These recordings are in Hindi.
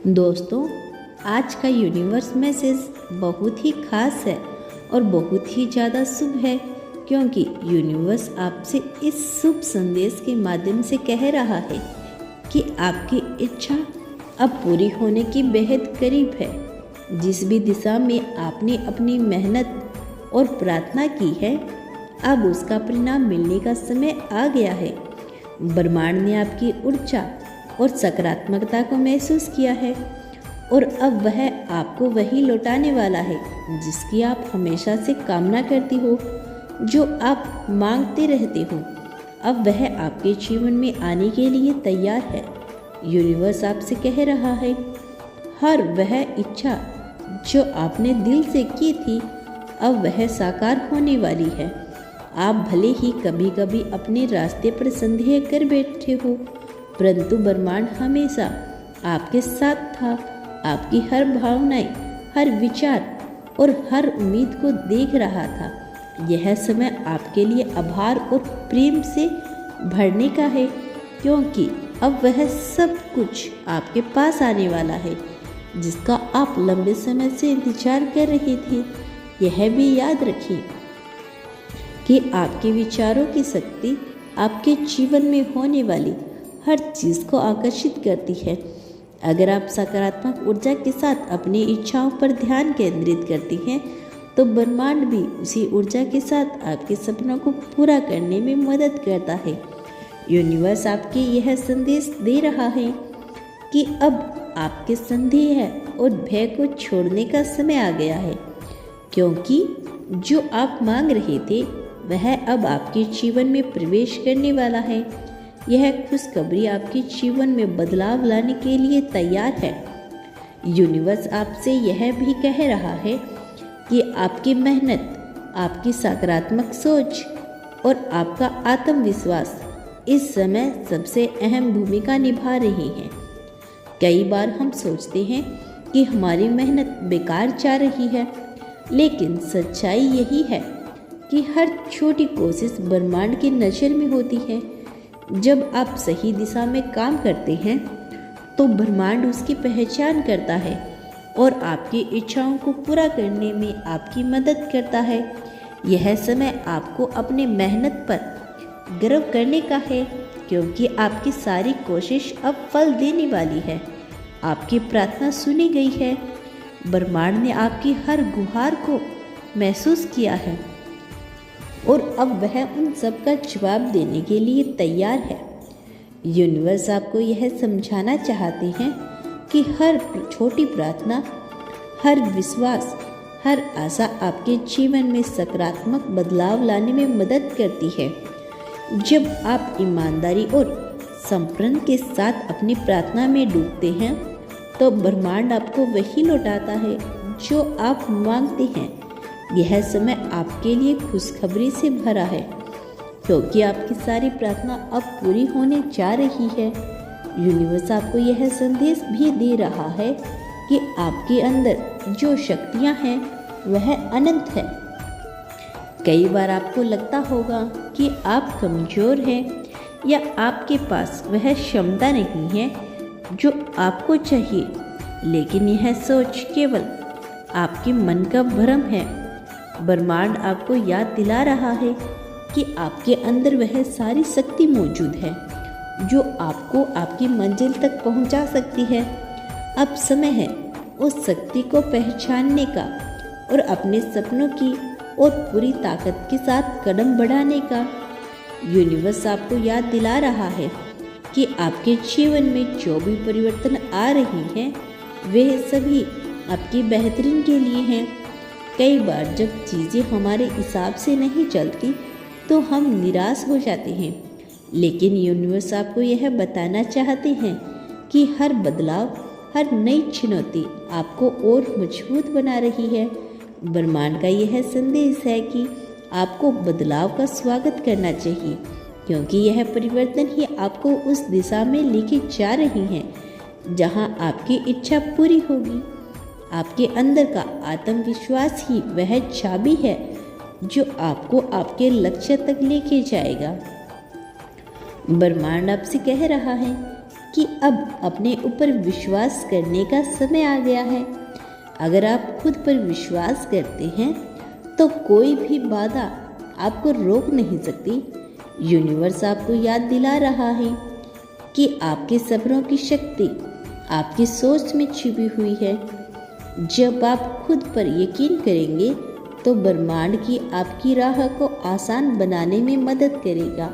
दोस्तों, आज का यूनिवर्स मैसेज बहुत ही खास है और बहुत ही ज़्यादा शुभ है, क्योंकि यूनिवर्स आपसे इस शुभ संदेश के माध्यम से कह रहा है कि आपकी इच्छा अब पूरी होने की बेहद करीब है। जिस भी दिशा में आपने अपनी मेहनत और प्रार्थना की है, अब उसका परिणाम मिलने का समय आ गया है। ब्रह्मांड ने आपकी ऊर्जा और सकारात्मकता को महसूस किया है और अब वह आपको वही लौटाने वाला है जिसकी आप हमेशा से कामना करती हो, जो आप मांगते रहते हो। अब वह आपके जीवन में आने के लिए तैयार है। यूनिवर्स आपसे कह रहा है, हर वह इच्छा जो आपने दिल से की थी अब वह साकार होने वाली है। आप भले ही कभी कभी अपने रास्ते पर संदेह कर बैठे हो, परंतु ब्रह्मांड हमेशा आपके साथ था। आपकी हर भावनाएं, हर विचार और हर उम्मीद को देख रहा था। यह समय आपके लिए आभार और प्रेम से भरने का है, क्योंकि अब वह सब कुछ आपके पास आने वाला है जिसका आप लंबे समय से इंतजार कर रहे थे। यह भी याद रखें कि आपके विचारों की शक्ति आपके जीवन में होने वाली हर चीज़ को आकर्षित करती है। अगर आप सकारात्मक ऊर्जा के साथ अपनी इच्छाओं पर ध्यान केंद्रित करती हैं, तो ब्रह्मांड भी उसी ऊर्जा के साथ आपके सपनों को पूरा करने में मदद करता है। यूनिवर्स आपके यह संदेश दे रहा है कि अब आपके संदेह और भय को छोड़ने का समय आ गया है, क्योंकि जो आप मांग रहे थे वह अब आपके जीवन में प्रवेश करने वाला है। यह खुशखबरी आपके जीवन में बदलाव लाने के लिए तैयार है। यूनिवर्स आपसे यह भी कह रहा है कि आपकी मेहनत, आपकी सकारात्मक सोच और आपका आत्मविश्वास इस समय सबसे अहम भूमिका निभा रही हैं। कई बार हम सोचते हैं कि हमारी मेहनत बेकार जा रही है, लेकिन सच्चाई यही है कि हर छोटी कोशिश ब्रह्मांड की नज़र में होती है। जब आप सही दिशा में काम करते हैं तो ब्रह्मांड उसकी पहचान करता है और आपकी इच्छाओं को पूरा करने में आपकी मदद करता है। यह समय आपको अपने मेहनत पर गर्व करने का है, क्योंकि आपकी सारी कोशिश अब फल देने वाली है। आपकी प्रार्थना सुनी गई है। ब्रह्मांड ने आपकी हर गुहार को महसूस किया है और अब वह उन सब का जवाब देने के लिए तैयार है। यूनिवर्स आपको यह समझाना चाहते हैं कि हर छोटी प्रार्थना, हर विश्वास, हर आशा आपके जीवन में सकारात्मक बदलाव लाने में मदद करती है। जब आप ईमानदारी और समर्पण के साथ अपनी प्रार्थना में डूबते हैं, तो ब्रह्मांड आपको वही लौटाता है जो आप मांगते हैं। यह समय आपके लिए खुशखबरी से भरा है, क्योंकि आपकी सारी प्रार्थना अब पूरी होने जा रही है। यूनिवर्स आपको यह संदेश भी दे रहा है कि आपके अंदर जो शक्तियां हैं वह अनंत है। कई बार आपको लगता होगा कि आप कमज़ोर हैं या आपके पास वह क्षमता नहीं है जो आपको चाहिए, लेकिन यह सोच केवल आपके मन का भ्रम है। ब्रह्मांड आपको याद दिला रहा है कि आपके अंदर वह सारी शक्ति मौजूद है जो आपको आपकी मंजिल तक पहुंचा सकती है। अब समय है उस शक्ति को पहचानने का और अपने सपनों की और पूरी ताकत के साथ कदम बढ़ाने का। यूनिवर्स आपको याद दिला रहा है कि आपके जीवन में जो भी परिवर्तन आ रहे हैं वे सभी आपकी बेहतरीन के लिए हैं। कई बार जब चीज़ें हमारे हिसाब से नहीं चलती तो हम निराश हो जाते हैं, लेकिन यूनिवर्स आपको यह बताना चाहते हैं कि हर बदलाव, हर नई चुनौती आपको और मजबूत बना रही है। ब्रह्मांड का यह संदेश है कि आपको बदलाव का स्वागत करना चाहिए, क्योंकि यह परिवर्तन ही आपको उस दिशा में लेके जा रही है जहां आपकी इच्छा पूरी होगी। आपके अंदर का आत्मविश्वास ही वह चाबी है जो आपको आपके लक्ष्य तक लेके जाएगा। ब्रह्मांड आपसे कह रहा है कि अब अपने ऊपर विश्वास करने का समय आ गया है। अगर आप खुद पर विश्वास करते हैं तो कोई भी बाधा आपको रोक नहीं सकती। यूनिवर्स आपको याद दिला रहा है कि आपके सपनों की शक्ति आपकी सोच में छिपी हुई है। जब आप खुद पर यकीन करेंगे तो ब्रह्मांड की आपकी राह को आसान बनाने में मदद करेगा।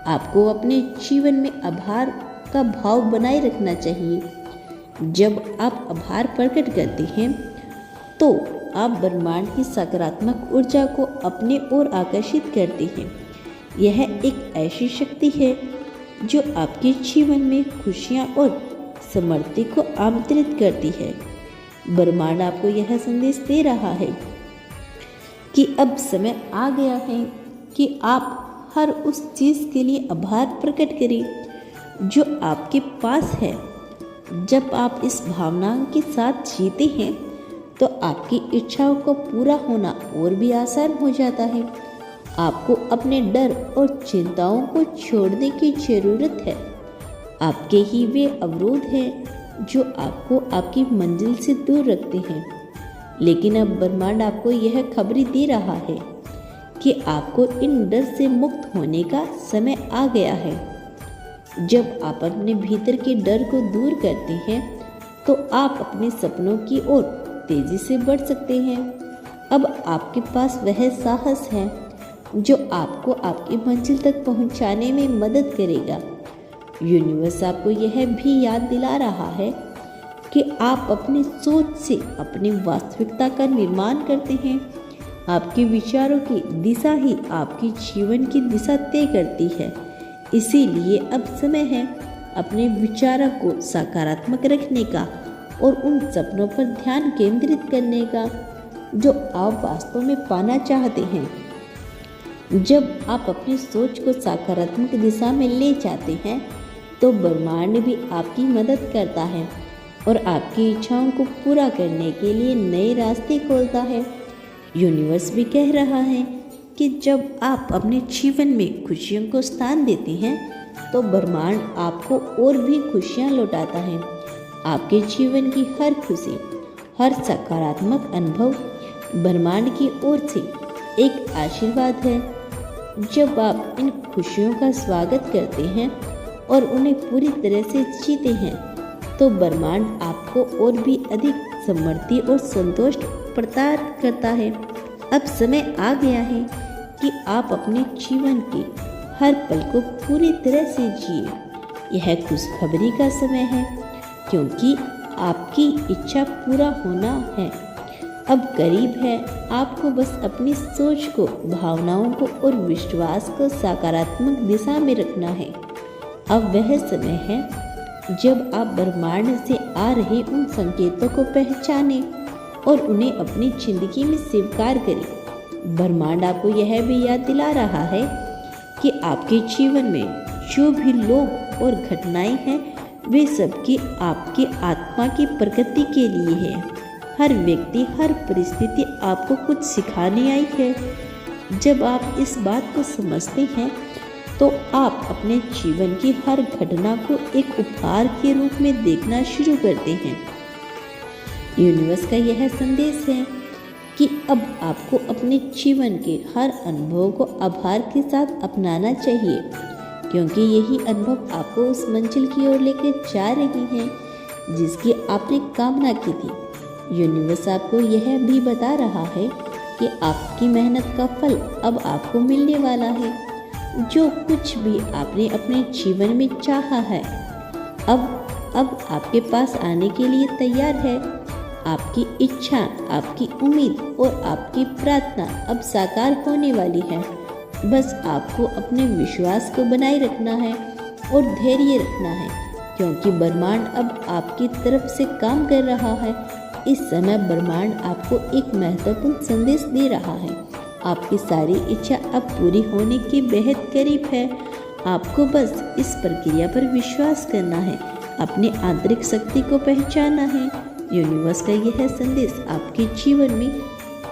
आपको अपने जीवन में आभार का भाव बनाए रखना चाहिए। जब आप आभार प्रकट करते हैं तो आप ब्रह्मांड की सकारात्मक ऊर्जा को अपने ओर आकर्षित करते हैं। यह एक ऐसी शक्ति है जो आपके जीवन में खुशियाँ और समृद्धि को आमंत्रित करती है। ब्रह्मांड आपको यह संदेश दे रहा है कि अब समय आ गया है कि आप हर उस चीज़ के लिए आभार प्रकट करें जो आपके पास है। जब आप इस भावना के साथ जीते हैं तो आपकी इच्छाओं को पूरा होना और भी आसान हो जाता है। आपको अपने डर और चिंताओं को छोड़ने की ज़रूरत है। आपके ही वे अवरोध हैं जो आपको आपकी मंजिल से दूर रखते हैं। लेकिन अब ब्रह्मांड आपको यह खबरी दे रहा है कि आपको इन डर से मुक्त होने का समय आ गया है। जब आप अपने भीतर के डर को दूर करते हैं तो आप अपने सपनों की ओर तेजी से बढ़ सकते हैं। अब आपके पास वह साहस है जो आपको आपकी मंजिल तक पहुंचाने में मदद करेगा। यूनिवर्स आपको यह भी याद दिला रहा है कि आप अपनी सोच से अपनी वास्तविकता का निर्माण करते हैं। आपके विचारों की दिशा ही आपके जीवन की दिशा तय करती है। इसीलिए अब समय है अपने विचारों को सकारात्मक रखने का और उन सपनों पर ध्यान केंद्रित करने का जो आप वास्तव में पाना चाहते हैं। जब आप अपनी सोच को सकारात्मक दिशा में ले जाते हैं तो ब्रह्मांड भी आपकी मदद करता है और आपकी इच्छाओं को पूरा करने के लिए नए रास्ते खोलता है। यूनिवर्स भी कह रहा है कि जब आप अपने जीवन में खुशियों को स्थान देते हैं तो ब्रह्मांड आपको और भी खुशियाँ लौटाता है। आपके जीवन की हर खुशी, हर सकारात्मक अनुभव ब्रह्मांड की ओर से एक आशीर्वाद है। जब आप इन खुशियों का स्वागत करते हैं और उन्हें पूरी तरह से जीते हैं तो ब्रह्मांड आपको और भी अधिक समृद्धि और संतोष प्रदान करता है। अब समय आ गया है कि आप अपने जीवन के हर पल को पूरी तरह से जिए। यह खुशखबरी का समय है क्योंकि आपकी इच्छा पूरा होना है अब करीब है। आपको बस अपनी सोच को, भावनाओं को और विश्वास को सकारात्मक दिशा में रखना है। अब वह समय है जब आप ब्रह्मांड से आ रहे उन संकेतों को पहचानें और उन्हें अपनी जिंदगी में स्वीकार करें। ब्रह्मांड आपको यह भी याद दिला रहा है कि आपके जीवन में जो भी लोग और घटनाएं हैं वे सबकी आपके आत्मा की प्रगति के लिए है। हर व्यक्ति, हर परिस्थिति आपको कुछ सिखाने आई है। जब आप इस बात को समझते हैं तो आप अपने जीवन की हर घटना को एक उपहार के रूप में देखना शुरू करते हैं। यूनिवर्स का यह संदेश है कि अब आपको अपने जीवन के हर अनुभव को आभार के साथ अपनाना चाहिए क्योंकि यही अनुभव आपको उस मंजिल की ओर लेकर जा रही हैं जिसकी आपने कामना की थी। यूनिवर्स आपको यह भी बता रहा है कि आपकी मेहनत का फल अब आपको मिलने वाला है। जो कुछ भी आपने अपने जीवन में चाहा है अब आपके पास आने के लिए तैयार है। आपकी इच्छा, आपकी उम्मीद और आपकी प्रार्थना अब साकार होने वाली है। बस आपको अपने विश्वास को बनाए रखना है और धैर्य रखना है क्योंकि ब्रह्मांड अब आपकी तरफ से काम कर रहा है। इस समय ब्रह्मांड आपको एक महत्वपूर्ण संदेश दे रहा है। आपकी सारी इच्छा अब पूरी होने के बेहद करीब है। आपको बस इस प्रक्रिया पर विश्वास करना है, अपनी आंतरिक शक्ति को पहचानना है। यूनिवर्स का यह संदेश आपके जीवन में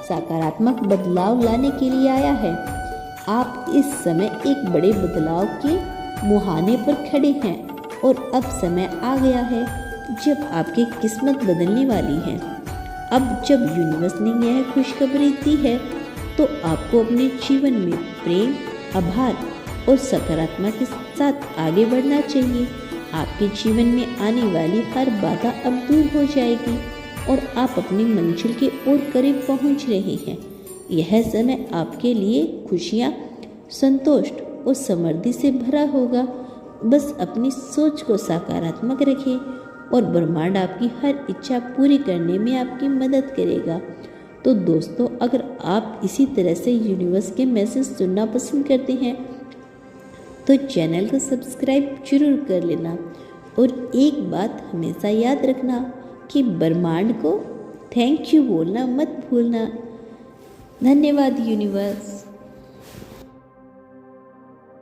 सकारात्मक बदलाव लाने के लिए आया है। आप इस समय एक बड़े बदलाव के मुहाने पर खड़े हैं और अब समय आ गया है जब आपकी किस्मत बदलने वाली है। अब जब यूनिवर्स ने यह खुशखबरी दी है तो आपको अपने जीवन में प्रेम, आभार और सकारात्मक के साथ आगे बढ़ना चाहिए। आपके जीवन में आने वाली हर बाधा अब दूर हो जाएगी और आप अपनी मंजिल के और करीब पहुंच रहे हैं। यह समय आपके लिए खुशियां, संतोष और समृद्धि से भरा होगा। बस अपनी सोच को सकारात्मक रखें और ब्रह्मांड आपकी हर इच्छा पूरी करने में आपकी मदद करेगा। तो दोस्तों, अगर आप इसी तरह से यूनिवर्स के मैसेज सुनना पसंद करते हैं तो चैनल को सब्सक्राइब जरूर कर लेना और एक बात हमेशा याद रखना कि ब्रह्मांड को थैंक यू बोलना मत भूलना। धन्यवाद यूनिवर्स।